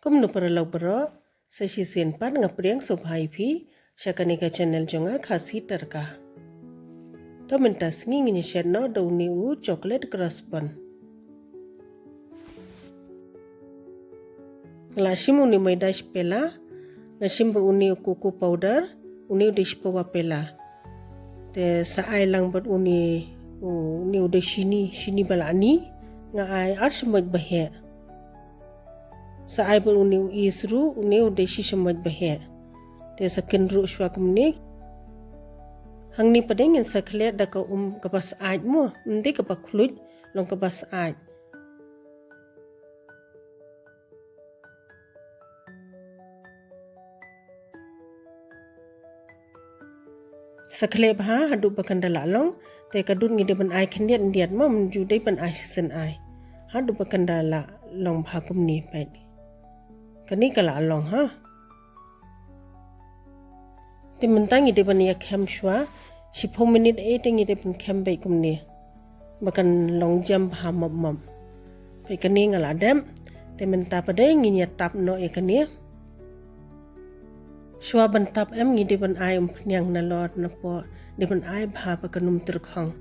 Kum no para lau bro, sesi sienpan ngapriang subhai pi, syakanika channel jonga khasi terka. To mentas ngingin no dauni u chocolate crusbon. Ngelashim uni maidash pela, ngashim uni cocoa powder, uni udish pawa pela. Te saay lang bat uni udah shini balani, nga ay arshmaj bahe. Saay bat uni isru, uni udah shishamaj bahe. Te sakin ru shwa kumni. Hang ni padengin sakhle da ka kapas aaj mo, ndi kapak khluj long kapas aaj. Sakhle bha hadu bakanda lalong te kadun ngi deban ai khendiat ndiat ma menju dei ban ai sen ai. Hadu bakanda la long bha kumni pet. Kani kala long ha. Te mentangi deban ya kem shwa 10 minit e te ngi deban kem bai kumni. Bakan long jam bha mom. Pe kani ngala dem te menta padai ngi nya tap no e kani. Shwa bantap em ngi deban ai nyang na lord na po deban ai bha bakanum terkhang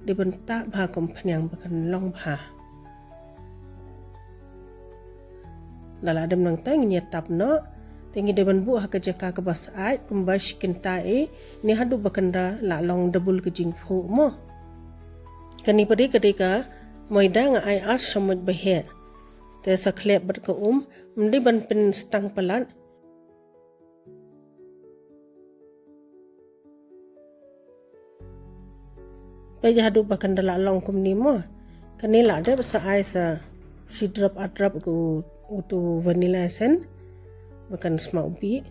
deban ta bha kom phnyang bakan long bha lala dem nang ta ngi tap no tengi deban bu ha ka jaka ka bas ai kumbash kinta e ni hadu bakanda la long double ke jing phu mo kani pade kadeka moida nga ai ar samaj bahe te sakhle bat ka mndi ban pen stang palan Paya hadu bakan dala long kumni mo. Kani la de sa ai sa si drop adrap ku utu vanilla essence bakan sma ubi.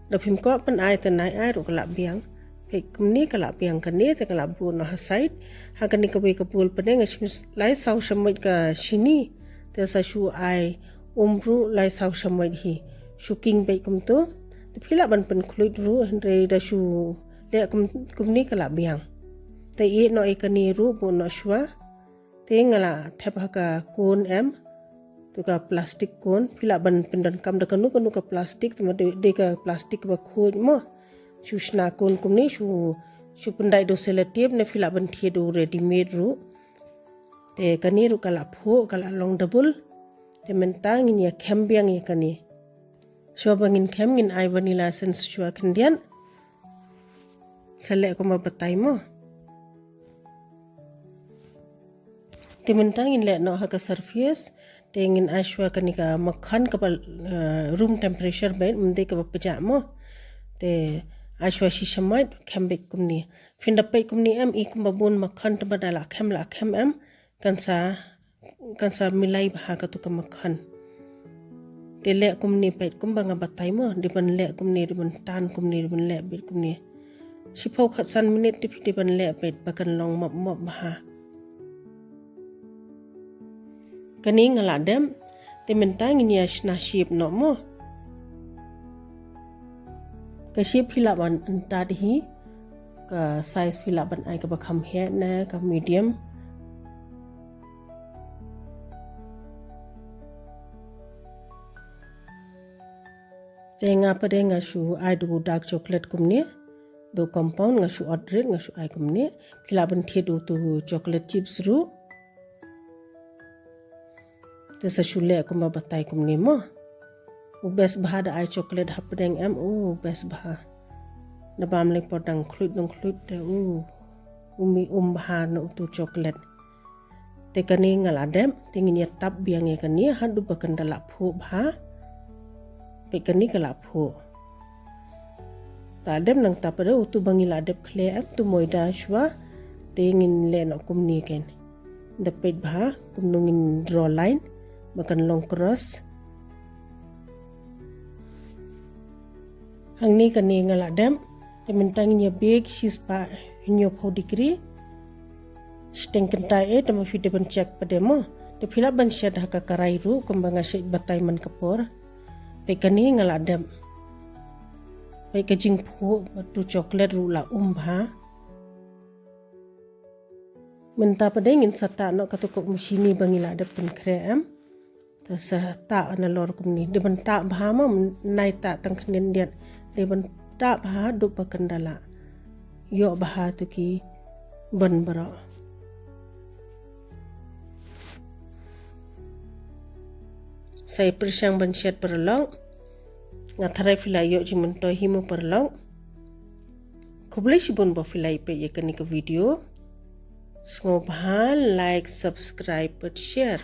Dapim ko pan ai tanai ai ru kala biang. Pe kumni kala biang kani te kala bu no hasait. Ha kani kabe kapul pane ngashim lai sau shamait ka shini te sa shu ai umru lai sau shamait hi. Shuking pe kumtu. Te phila ban pen khluit ru hendre da shu le kumni kala biang. Te i no ikani ru bu no shwa te ngala thep ka kon em tu ka plastic kon phila ban pindan kam da kanu ka plastic tu de ka plastic ba khoj mo shu shna kon kumni shu pandai do selective ne phila ban thie do ready made ru te kani ru kala pho kala long double te mentang in ya kembiang ikani so bangin kem ngin ai vanilla essence shwa kendian sele ko mabatay mo Timentang in let no haka surface tengin ashwa kanika makhan kapal room temperature ben mde ka pajamo te ashwa shishamait khambek kumni findapai kumni am ikum babun makhan tabadala khamla kham am kansa milai bha ka tu ka makhan te le kumni pet kumbanga batai mo diban le kumni diban tan kumni diban le bit kumni shipau khatsan minute diban le pet bakan long mop bha Kani ngaladem te mentang ini ashna ship no mo ka ship hilaban antad hi ka size hilaban ai ka bakham he na ka medium te nga pade nga shu ai do dark chocolate kumni do compound nga shu order nga shu ai kumni hilaban the do tu chocolate chips ru te sa shule kumba batai kumni mo best bha da ai chocolate hapdeng am best bha da bam le podang khlut te umi bha no tu chocolate te kani ngaladem te ngi tap biang e kani hadu bakan dala pho bha pe kani kala pho ta dem nang tapare utu bangila dep khle am tu moida shwa te ngin le no kumni ken da pet bha kumnungin draw line makan long cross hang ni kani ngala dem te mentang nya big shispa hinyo 4 degree stengken ta e te mafi de ban check pademo te phila ban shed haka karai ru kumbanga shed batai man kapor pe kani ngala dem pe kajing pho tu chocolate ru la bha menta padengin sata no katukok mushini bangila de pen krem sa ta na lor kumni de ban ta bahama nai ta tang khanin diat de ban ta bah du pakandala yo bah tu ki ban bara sai persyang ban syat perlong ngatharai filai yo jimun to himu perlong kublai sibun ba filai pe ye kani ka video sngo bah like subscribe but share